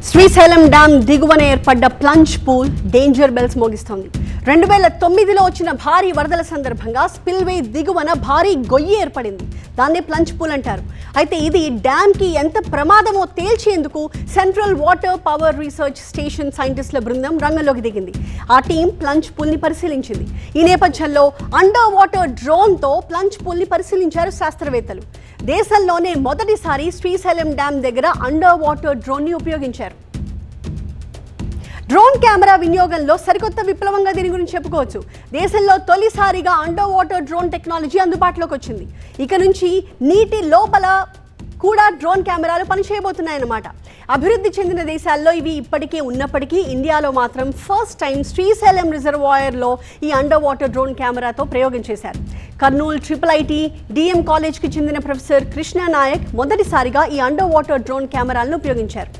Srisailam dam దిగువన ఏర్పడ్డ plunge pool danger bells మోగిస్తోంది. 2009లో వచ్చిన భారీ వరదల సందర్భంగా స్పిల్వే దిగువన భారీ గొయ్యి ఏర్పడింది. దాన్నే ప్లంజ్ పూల్ అంటారు. అయితే ఇది డ్యామ్కి ఎంత ప్రమాదమో తేల్చేందుకు central water power research station సైంటిస్టుల బృందం రంగంలోకి దిగింది. ఆ టీం ప్లంజ్ పూల్ని పరిశీలించింది. ఈ నేపథ్యంలో అండర్ వాటర్ డ్రోన్తో ప్లంజ్ పూల్ని పరిశీలించారు శాస్త్రవేత్తలు. దేశంలోనే మొదటిసారి శ్రీశైలం డ్యామ్ దగ్గర అండర్ వాటర్ డ్రోన్ని ఉపయోగించారు. డ్రోన్ కెమెరా వినియోగంలో సరికొత్త విప్లవంగా దీని గురించి చెప్పుకోవచ్చు. దేశంలో తొలిసారిగా అండర్ వాటర్ డ్రోన్ టెక్నాలజీ అందుబాటులోకి వచ్చింది. ఇక నుంచి నీటి లోపల కూడా డ్రోన్ కెమెరాలు పనిచేయబోతున్నాయన్నమాట. అభివృద్ధి చెందిన దేశాల్లో ఇవి ఇప్పటికే ఉన్నప్పటికీ ఇండియాలో మాత్రం ఫస్ట్ టైం శ్రీశైలం రిజర్వాయర్లో ఈ అండర్ వాటర్ డ్రోన్ కెమెరాతో ప్రయోగం చేశారు. కర్నూలు IIIT DM కాలేజ్కి చెందిన ప్రొఫెసర్ కృష్ణ నాయక్ మొదటిసారిగా ఈ అండర్ వాటర్ డ్రోన్ కెమెరాలను ఉపయోగించారు.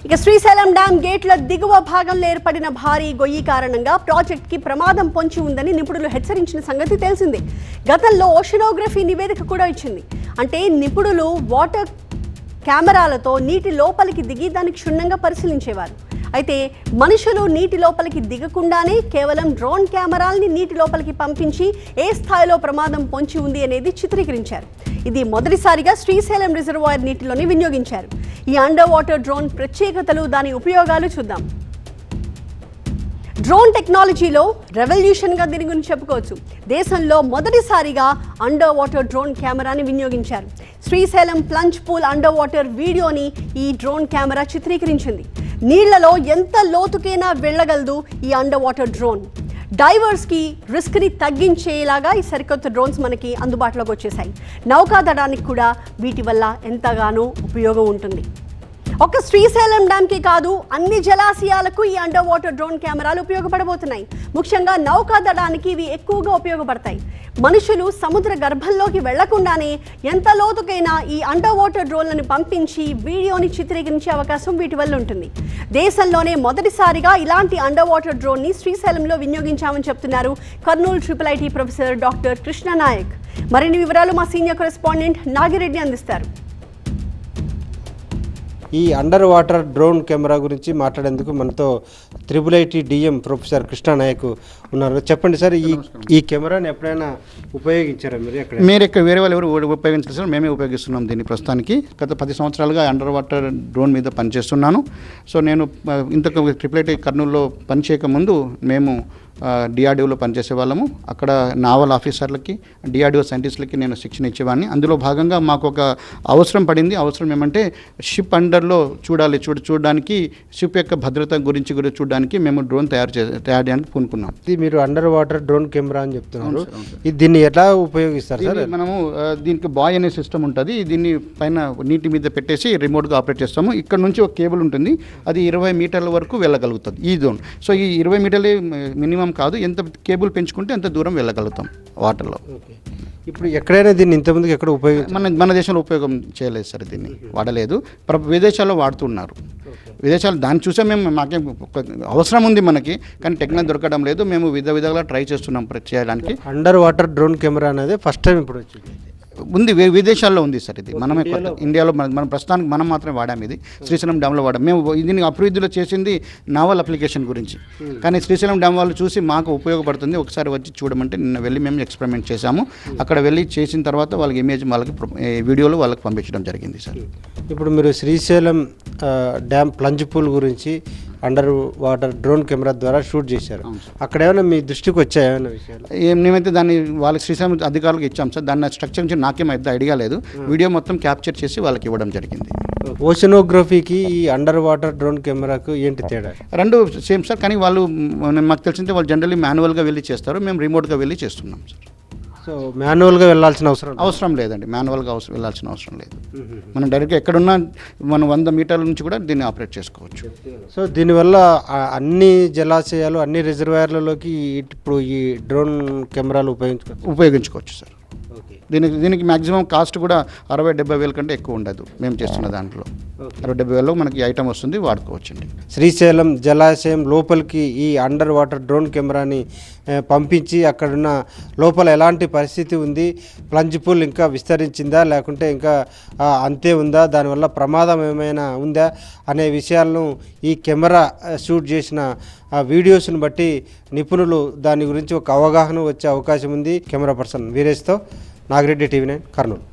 ఇక శ్రీశైలం డ్యామ్ గేట్ల దిగువ భాగంలో ఏర్పడిన భారీ గొయ్యి కారణంగా ప్రాజెక్ట్కి ప్రమాదం పొంచి ఉందని నిపుణులు హెచ్చరించిన సంగతి తెలిసిందే. గతంలో ఓషనోగ్రఫీ నివేదిక కూడా ఇచ్చింది. అంటే నిపుణులు వాటర్ కెమెరాలతో నీటి లోపలికి దిగి దాన్ని క్షుణ్ణంగా పరిశీలించేవారు. అయితే మనుషులు నీటి లోపలికి దిగకుండానే కేవలం డ్రోన్ కెమెరాల్ని నీటి లోపలికి పంపించి ఏ స్థాయిలో ప్రమాదం పొంచి ఉంది అనేది చిత్రీకరించారు. ఇది మొదటిసారిగా శ్రీశైలం రిజర్వాయర్ నీటిలోని వినియోగించారు. ఈ అండర్ వాటర్ డ్రోన్ ప్రత్యేకతలు, దాని ఉపయోగాలు చూద్దాం. డ్రోన్ టెక్నాలజీలో రెవల్యూషన్గా దీని గురించి చెప్పుకోవచ్చు. దేశంలో మొదటిసారిగా అండర్ వాటర్ డ్రోన్ కెమెరాని వినియోగించారు. Srisailam plunge pool under water వీడియోని ఈ డ్రోన్ కెమెరా చిత్రీకరించింది. నీళ్లలో ఎంత లోతుకైనా వెళ్ళగలదు ఈ అండర్ వాటర్ డ్రోన్. డైవర్స్కి రిస్క్ని తగ్గించేలాగా ఈ సరికొత్త డ్రోన్స్ మనకి అందుబాటులోకి వచ్చేసాయి. నౌకాదళానికి కూడా వీటి వల్ల ఎంతగానో ఉపయోగం ఉంటుంది. ఒక్క శ్రీశైలం డ్యామ్కి కాదు, అన్ని జలాశయాలకు ఈ అండర్ వాటర్ డ్రోన్ కెమెరాలు ఉపయోగపడబోతున్నాయి. ముఖ్యంగా నౌకాదళానికి ఇవి ఎక్కువగా ఉపయోగపడతాయి. మనుషులు సముద్ర గర్భంలోకి వెళ్లకుండానే ఎంత లోతుకైనా ఈ అండర్ వాటర్ డ్రోన్లను పంపించి వీడియోని చిత్రీకరించే అవకాశం వీటి వల్ల ఉంటుంది. దేశంలోనే మొదటిసారిగా ఇలాంటి అండర్ వాటర్ డ్రోన్ని శ్రీశైలంలో వినియోగించామని చెప్తున్నారు Kurnool IIIT professor doctor Krishna Nayak. మరిన్ని వివరాలు మా సీనియర్ కరెస్పాండెంట్ నాగిరెడ్డి అందిస్తారు. ఈ అండర్ వాటర్ డ్రోన్ కెమెరా గురించి మాట్లాడేందుకు మనతో IIIT DM professor Krishna Nayak ఉన్నారు. చెప్పండి సార్, ఈ కెమెరాని ఎప్పుడైనా ఉపయోగించారా మీరు? ఇక్కడ వేరే వాళ్ళు ఎవరు ఉపయోగించారు సార్, మేమే ఉపయోగిస్తున్నాం దీన్ని. ప్రస్తుతానికి గత 10 సంవత్సరాలుగా అండర్ వాటర్ డ్రోన్ మీద పనిచేస్తున్నాను. సో నేను ఇంతకు IIIT కర్నూలులో పనిచేయక ముందు మేము DRDOలో పనిచేసే వాళ్ళము. అక్కడ నావల్ ఆఫీసర్లకి, DRDO సైంటిస్టులకి నేను శిక్షణ ఇచ్చేవాడిని. అందులో భాగంగా మాకు ఒక అవసరం పడింది. అవసరం ఏమంటే షిప్ అండర్లో చూడడానికి షిప్ యొక్క భద్రత గురించి కూడా చూడడానికి మేము డ్రోన్ తయారు చేయడానికి పూనుకున్నాం. ఇది మీరు అండర్ వాటర్ డ్రోన్ కెమెరా అని చెప్తున్నారు. దీన్ని ఎలా ఉపయోగిస్తారు సార్? మనము దీనికి బాయ్ అనే సిస్టమ్ ఉంటుంది. దీన్ని పైన నీటి మీద పెట్టేసి రిమోట్గా ఆపరేట్ చేస్తాము. ఇక్కడ నుంచి ఒక కేబుల్ ఉంటుంది, అది 20 మీటర్ల వరకు వెళ్ళగలుగుతుంది ఈ డ్రోన్. సో ఈ 20 మీటర్లే మినిమం కాదు, ఎంత కేబుల్ పెంచుకుంటే అంత దూరం వెళ్ళగలుగుతాం వాటర్లో. ఇప్పుడు ఎక్కడైనా దీన్ని ఇంతకుముందుకు ఎక్కడ మన దేశంలో ఉపయోగం చేయలేదు సార్, దీన్ని వాడలేదు. విదేశాల్లో వాడుతున్నారు. విదేశాలు దాన్ని చూసే మాకేం అవసరం ఉంది మనకి, కానీ టెక్నాలజీ దొరకడం లేదు. మేము విధాలుగా ట్రై చేస్తున్నాం చేయడానికి. అండర్ వాటర్ డ్రోన్ కెమెరా అనేది ఫస్ట్ టైం ఇప్పుడు వచ్చింది. ఉంది, విదేశాల్లో ఉంది సార్. ఇది మనమే ఇండియాలో మన ప్రస్తుతానికి మనం మాత్రమే వాడాము. ఇది శ్రీశైలం డ్యామ్లో వాడాం. మేము దీన్ని అభివృద్ధిలో చేసింది నావల్ అప్లికేషన్ గురించి, కానీ శ్రీశైలం డ్యామ్ వాళ్ళు చూసి మాకు ఉపయోగపడుతుంది, ఒకసారి వచ్చి చూడమంటే నిన్న వెళ్ళి మేము ఎక్స్పెరిమెంట్ చేశాము. అక్కడ వెళ్ళి చేసిన తర్వాత వాళ్ళకి ఇమేజ్ వాళ్ళకి వీడియోలో వాళ్ళకి పంపించడం జరిగింది సార్. ఇప్పుడు మీరు శ్రీశైలం డ్యామ్ ప్లంజ్ పూల్ గురించి అండర్ వాటర్ డ్రోన్ కెమెరా ద్వారా షూట్ చేశారు. అక్కడ ఏమైనా మీ దృష్టికి వచ్చాయా ఏమైనా విషయాలు? మేమైతే దాన్ని వాళ్ళకి శ్రీశైలం అధికారులకు ఇచ్చాం సార్. దాన్ని స్ట్రక్చర్ నుంచి నాకేం అయితే ఐడియా లేదు. వీడియో మొత్తం క్యాప్చర్ చేసి వాళ్ళకి ఇవ్వడం జరిగింది. ఓషనోగ్రఫీకి ఈ అండర్ వాటర్ డ్రోన్ కెమెరాకు ఏంటి తేడా? రెండు సేమ్ సార్, కానీ వాళ్ళు మాకు తెలిసిందే వాళ్ళు జనరల్లీ మాన్యువల్గా వెళ్ళి చేస్తారు, మేము రిమోట్గా వెళ్ళి చేస్తున్నాం సార్. సో మాన్యువల్గా వెళ్ళాల్సిన అవసరం లేదండి. మాన్యువల్గా వెళ్ళాల్సిన అవసరం లేదు. మనం డైరెక్ట్గా ఎక్కడున్నా మనం 100 మీటర్ల నుంచి కూడా దీన్ని ఆపరేట్ చేసుకోవచ్చు. సో దీనివల్ల అన్ని జలాశయాలు, అన్ని రిజర్వాయర్లలోకి ఇప్పుడు ఈ డ్రోన్ కెమెరాలు ఉపయోగించుకోవచ్చు సార్. దీనికి మ్యాక్సిమం కాస్ట్ కూడా 60-70 వేల కంటే ఎక్కువ ఉండదు మేము చేస్తున్న దాంట్లో. 60-70 వేలలో మనకి ఐటమ్ వస్తుంది, వాడుకోవచ్చండి. శ్రీశైలం జలాశయం లోపలికి ఈ అండర్ వాటర్ డ్రోన్ కెమెరాని పంపించి అక్కడున్న లోపల ఎలాంటి పరిస్థితి ఉంది, ప్లంజ్ పూల్ ఇంకా విస్తరించిందా లేకుంటే ఇంకా అంతే ఉందా, దానివల్ల ప్రమాదం ఏమైనా ఉందా అనే విషయాలను ఈ కెమెరా షూట్ చేసిన వీడియోస్ని బట్టి నిపుణులు దాని గురించి ఒక అవగాహన వచ్చే అవకాశం ఉంది. కెమెరా పర్సన్ వీరేష్తో నాగిరెడ్డి, TV9 కర్నూలు.